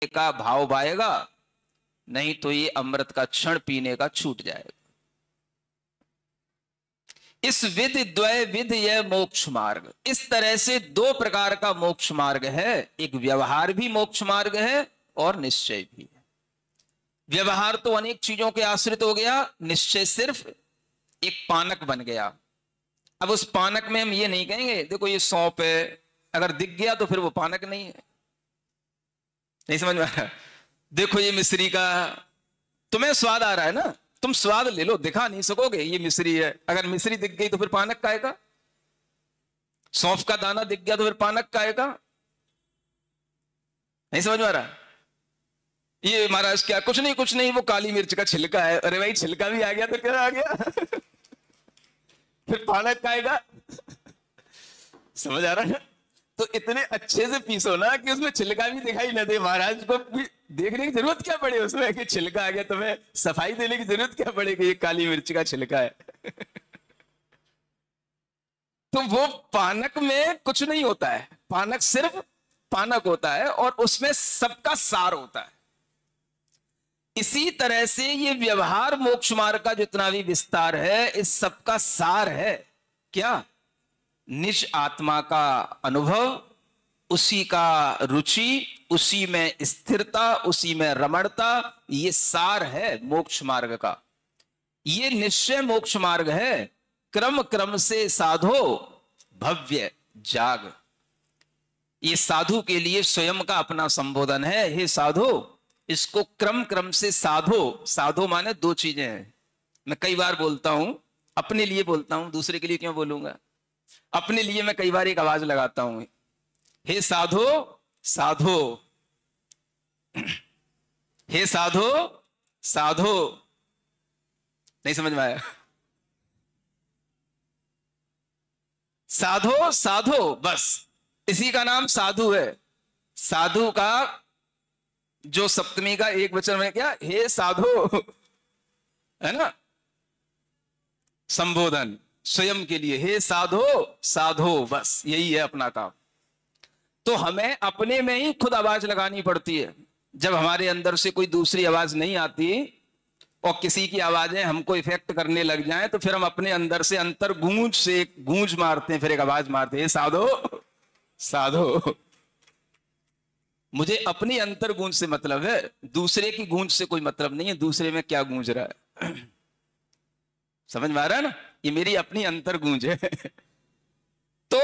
का भाव पाएगा, नहीं तो ये अमृत का क्षण पीने का छूट जाएगा। इस विध द्वय विध यह मोक्ष मार्ग, इस तरह से दो प्रकार का मोक्ष मार्ग है। एक व्यवहार भी मोक्ष मार्ग है और निश्चय भी है। व्यवहार तो अनेक चीजों के आश्रित हो गया, निश्चय सिर्फ एक पानक बन गया। अब उस पानक में हम ये नहीं कहेंगे देखो ये सौंप है, अगर दिख गया तो फिर वो पानक नहीं है। नहीं समझ में आ रहा? देखो ये मिश्री का, तुम्हें स्वाद आ रहा है ना, तुम स्वाद ले लो, दिखा नहीं सकोगे ये मिश्री है। अगर मिश्री दिख गई तो फिर पानक का आएगा, सौंफ का दाना दिख गया तो फिर पानक का आएगा। नहीं समझ में आ रहा? ये महाराज क्या, कुछ नहीं वो काली मिर्च का छिलका है। अरे भाई छिलका भी आ गया तो क्या आ गया? फिर पानक का आएगा। समझ आ रहा है? तो इतने अच्छे से पीसो ना कि उसमें छिलका भी दिखाई न दे। महाराज को भी देखने की जरूरत क्या पड़े उसमें कि छिलका आ गया, तुम्हें सफाई देने की जरूरत क्या पड़ेगी, ये काली मिर्च का छिलका है। तो वो पानक में कुछ नहीं होता है, पानक सिर्फ पानक होता है और उसमें सबका सार होता है। इसी तरह से ये व्यवहार मोक्ष मार्ग का जितना भी विस्तार है, इस सबका सार है क्या? निज आत्मा का अनुभव, उसी का रुचि, उसी में स्थिरता, उसी में रमणता, ये सार है मोक्ष मार्ग का। ये निश्चय मोक्ष मार्ग है। क्रम क्रम से साधो भव्य जाग, ये साधु के लिए स्वयं का अपना संबोधन है। हे साधो, इसको क्रम क्रम से साधो। साधो माने दो चीजें हैं। मैं कई बार बोलता हूं, अपने लिए बोलता हूं, दूसरे के लिए क्यों बोलूंगा? अपने लिए मैं कई बार एक आवाज लगाता हूं, हे साधो साधो, हे साधो साधो। नहीं समझ में आया? साधो साधो, बस इसी का नाम साधु है। साधु का जो सप्तमी का एक वचन में क्या, हे साधो, है ना, संबोधन स्वयं के लिए, हे साधो साधो, बस यही है अपना काम। तो हमें अपने में ही खुद आवाज लगानी पड़ती है। जब हमारे अंदर से कोई दूसरी आवाज नहीं आती और किसी की आवाजें हमको इफेक्ट करने लग जाएं, तो फिर हम अपने अंदर से अंतर गूंज से एक गूंज मारते हैं, फिर एक आवाज मारते हैं, हे साधो साधो। मुझे अपनी अंतर गूंज से मतलब है, दूसरे की गूंज से कोई मतलब नहीं है। दूसरे में क्या गूंज रहा है समझ में आ रहा है ना? ये मेरी अपनी अंतर गूंज है। तो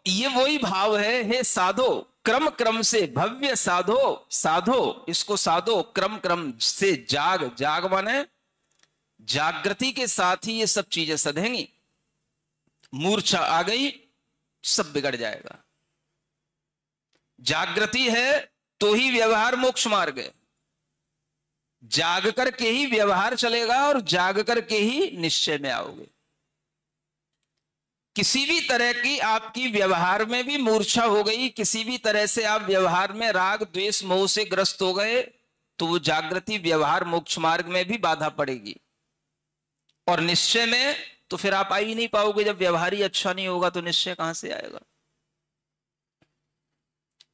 ये वही भाव है, हे साधो, क्रम क्रम से भव्य साधो, साधो इसको साधो, क्रम क्रम से जाग। जाग माने जागृति के साथ ही ये सब चीजें सधेंगी। मूर्छा आ गई, सब बिगड़ जाएगा। जागृति है तो ही व्यवहार मोक्ष मार्ग है। जाग करके ही व्यवहार चलेगा और जाग करके ही निश्चय में आओगे। किसी भी तरह की आपकी व्यवहार में भी मूर्छा हो गई, किसी भी तरह से आप व्यवहार में राग द्वेष मोह से ग्रस्त हो गए, तो वो जागृति व्यवहार मोक्ष मार्ग में भी बाधा पड़ेगी। और निश्चय में तो फिर आप आ ही नहीं पाओगे। जब व्यवहार ही अच्छा नहीं होगा तो निश्चय कहां से आएगा?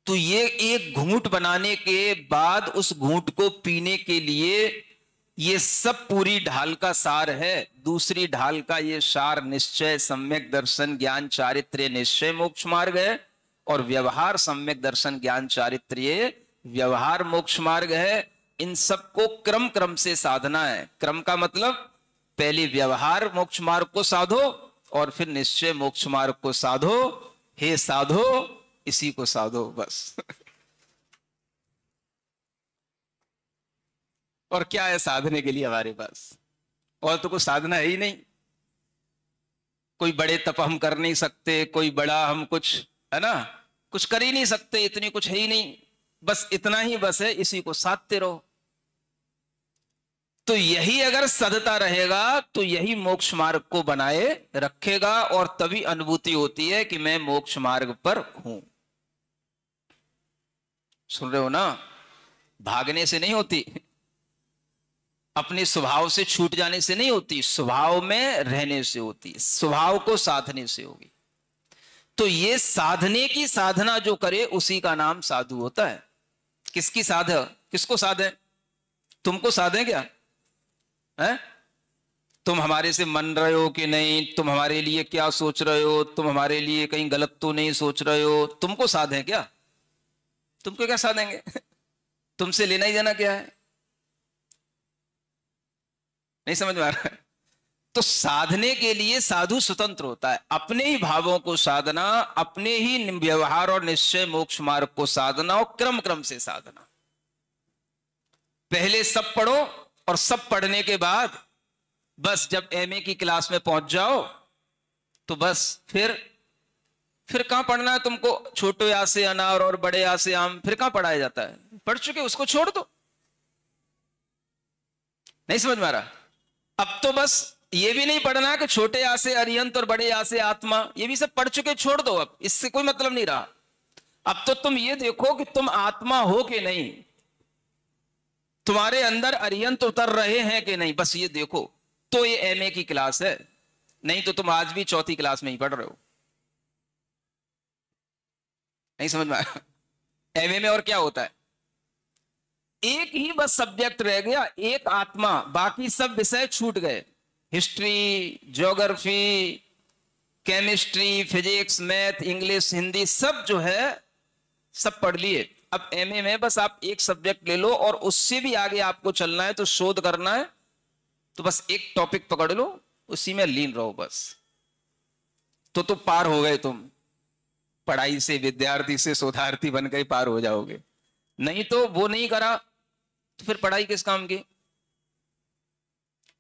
तो ये एक घूंट बनाने के बाद उस घूंट को पीने के लिए ये सब पूरी ढाल का सार है। दूसरी ढाल का ये सार निश्चय, सम्यक दर्शन, ज्ञान, चारित्र्य, निश्चय मोक्ष मार्ग है। और व्यवहार, सम्यक दर्शन, ज्ञान, चारित्र्य, व्यवहार मोक्ष मार्ग है। इन सबको क्रम क्रम से साधना है। क्रम का मतलब पहले व्यवहार मोक्ष मार्ग को साधो और फिर निश्चय मोक्ष मार्ग को साधो। हे साधो, इसी को साधो बस। और क्या है साधने के लिए हमारे पास? और तो कुछ साधना है ही नहीं। कोई बड़े तप हम कर नहीं सकते, कोई बड़ा हम कुछ, है ना, कुछ कर ही नहीं सकते, इतनी कुछ है ही नहीं। बस इतना ही बस है, इसी को साधते रहो। तो यही अगर सधता रहेगा तो यही मोक्ष मार्ग को बनाए रखेगा। और तभी अनुभूति होती है कि मैं मोक्ष मार्ग पर हूं। सुन रहे हो ना? भागने से नहीं होती, अपने स्वभाव से छूट जाने से नहीं होती, स्वभाव में रहने से होती, स्वभाव को साधने से होगी। तो ये साधने की साधना जो करे उसी का नाम साधु होता है। किसकी साध है? किसको साध है? तुमको साध है क्या है? तुम हमारे से मन रहे हो कि नहीं? तुम हमारे लिए क्या सोच रहे हो? तुम हमारे लिए कहीं गलत तो नहीं सोच रहे हो? तुमको साध है क्या? तुमको क्या साधेंगे? तुमसे लेना ही देना क्या है? नहीं समझ में आ रहा है? तो साधने के लिए साधु स्वतंत्र होता है। अपने ही भावों को साधना, अपने ही व्यवहार और निश्चय मोक्ष मार्ग को साधना और क्रम क्रम से साधना। पहले सब पढ़ो और सब पढ़ने के बाद बस जब एमए की क्लास में पहुंच जाओ तो बस फिर कहां पढ़ना है तुमको? छोटे आ से अनार और बड़े आ से आम फिर कहां पढ़ाया जाता है? पढ़ चुके, उसको छोड़ दो। नहीं समझ में आ रहा? अब तो बस ये भी नहीं पढ़ना कि छोटे आ से अरिहंत और बड़े आ से आत्मा, ये भी सब पढ़ चुके, छोड़ दो। अब इससे कोई मतलब नहीं रहा। अब तो तुम ये देखो कि तुम आत्मा हो कि नहीं, तुम्हारे अंदर अरिहंत उतर रहे हैं कि नहीं, बस ये देखो। तो ये एमए की क्लास है, नहीं तो तुम आज भी चौथी क्लास में ही पढ़ रहे हो। नहीं समझ में आया? एमए में और क्या होता है? एक ही बस सब्जेक्ट रह गया, एक आत्मा, बाकी सब विषय छूट गए। History, geography, chemistry, physics, math, English, Hindi सब जो है सब पढ़ लिए। अब एमए में बस आप एक सब्जेक्ट ले लो और उससे भी आगे आपको चलना है तो शोध करना है, तो बस एक टॉपिक पकड़ लो, उसी में लीन रहो बस। तो पार हो गए तुम। पढ़ाई से विद्यार्थी से शोधार्थी बन गए, पार हो जाओगे। नहीं तो वो नहीं करा तो फिर पढ़ाई किस काम की?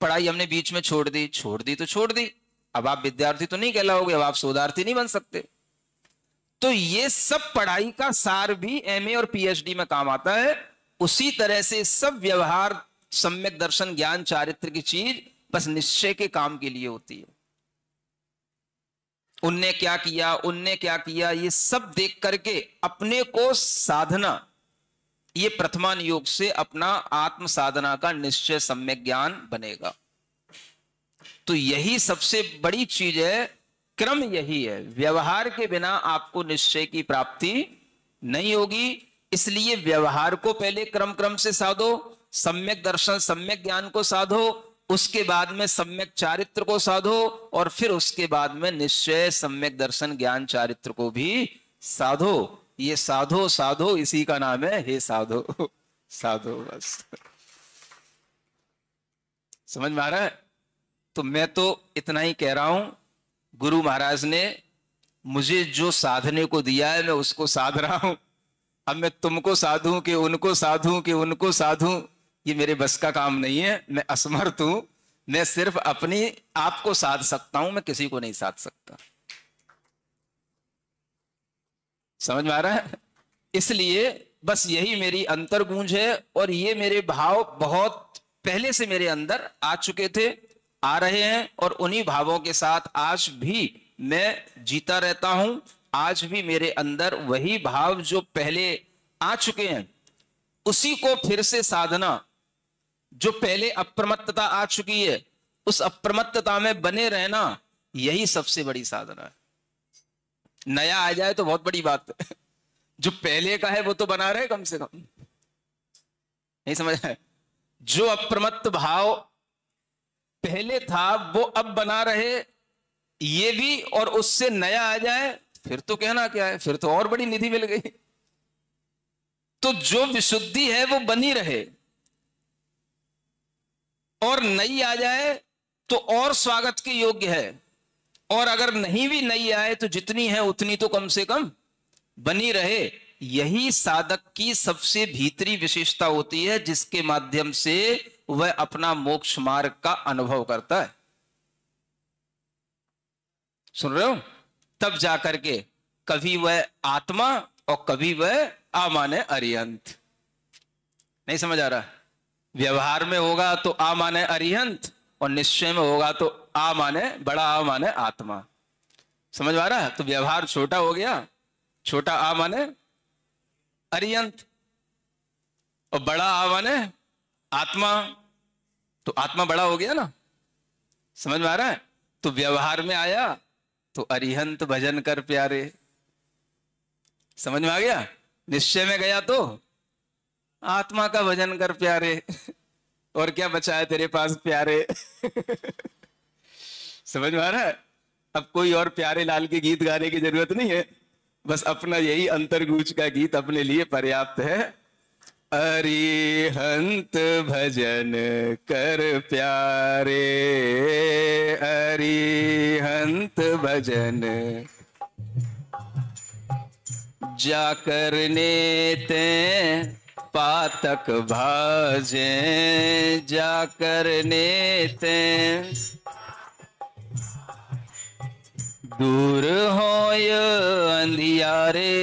पढ़ाई हमने बीच में छोड़ दी तो छोड़ दी। अब आप विद्यार्थी तो नहीं कहलाओगे, अब आप शोधार्थी नहीं बन सकते। तो ये सब पढ़ाई का सार भी एमए और पीएचडी में काम आता है। उसी तरह से सब व्यवहार, सम्यक दर्शन, ज्ञान, चारित्र की चीज बस निश्चय के काम के लिए होती है। उनने क्या किया, उनने क्या किया, ये सब देख करके अपने को साधना, ये प्रथमान योग से अपना आत्म साधना का निश्चय सम्यक ज्ञान बनेगा। तो यही सबसे बड़ी चीज है, क्रम यही है। व्यवहार के बिना आपको निश्चय की प्राप्ति नहीं होगी। इसलिए व्यवहार को पहले क्रम क्रम से साधो, सम्यक दर्शन सम्यक ज्ञान को साधो, उसके बाद में सम्यक चारित्र को साधो, और फिर उसके बाद में निश्चय सम्यक दर्शन ज्ञान चारित्र को भी साधो। ये साधो साधो इसी का नाम है हे साधो। साधो बस। समझ में आ रहा है? तो मैं तो इतना ही कह रहा हूं, गुरु महाराज ने मुझे जो साधने को दिया है मैं उसको साध रहा हूं। अब मैं तुमको साधूं कि उनको साधूं कि उनको साधूं, ये मेरे बस का काम नहीं है। मैं असमर्थ हूं। मैं सिर्फ अपनी आप को साध सकता हूं, मैं किसी को नहीं साध सकता। समझ में आ रहा है? इसलिए बस यही मेरी अंतर गूंज है, और ये मेरे भाव बहुत पहले से मेरे अंदर आ चुके थे, आ रहे हैं, और उन्हीं भावों के साथ आज भी मैं जीता रहता हूं। आज भी मेरे अंदर वही भाव जो पहले आ चुके हैं, उसी को फिर से साधना। जो पहले अप्रमत्तता आ चुकी है, उस अप्रमत्तता में बने रहना, यही सबसे बड़ी साधना है। नया आ जाए तो बहुत बड़ी बात है, जो पहले का है वो तो बना रहे कम से कम। नहीं समझ है? जो अप्रमत्त भाव पहले था वो अब बना रहे, ये भी, और उससे नया आ जाए, फिर तो कहना क्या है, फिर तो और बड़ी निधि मिल गई। तो जो विशुद्धि है वो बनी रहे, और नई आ जाए तो और स्वागत के योग्य है। और अगर नहीं भी नई आए तो जितनी है उतनी तो कम से कम बनी रहे। यही साधक की सबसे भीतरी विशेषता होती है, जिसके माध्यम से वह अपना मोक्ष मार्ग का अनुभव करता है। सुन रहे हो? तब जाकर के कभी वह आत्मा और कभी वह आ माने अरिहंत। नहीं समझ आ रहा? व्यवहार में होगा तो आ माने अरिहंत, और निश्चय में होगा तो आ माने बड़ा, आ माने आत्मा। समझ आ रहा है? तो व्यवहार छोटा हो गया, छोटा आ माने अरिहंत, और बड़ा आ माने आत्मा, तो आत्मा बड़ा हो गया ना। समझ में आ रहा है? तो व्यवहार में आया तो अरिहंत भजन कर प्यारे। समझ में आ गया? निश्चय में गया तो आत्मा का भजन कर प्यारे, और क्या बचा है तेरे पास प्यारे। समझ में आ रहा है? अब कोई और प्यारे लाल के गीत गाने की जरूरत नहीं है, बस अपना यही अंतर्गूंज का गीत अपने लिए पर्याप्त है। अरिहंत भजन कर प्यारे, अरिहंत भजन जाकर नेते पातक भाजे, जाकर नेते दूर होय अंधियारे।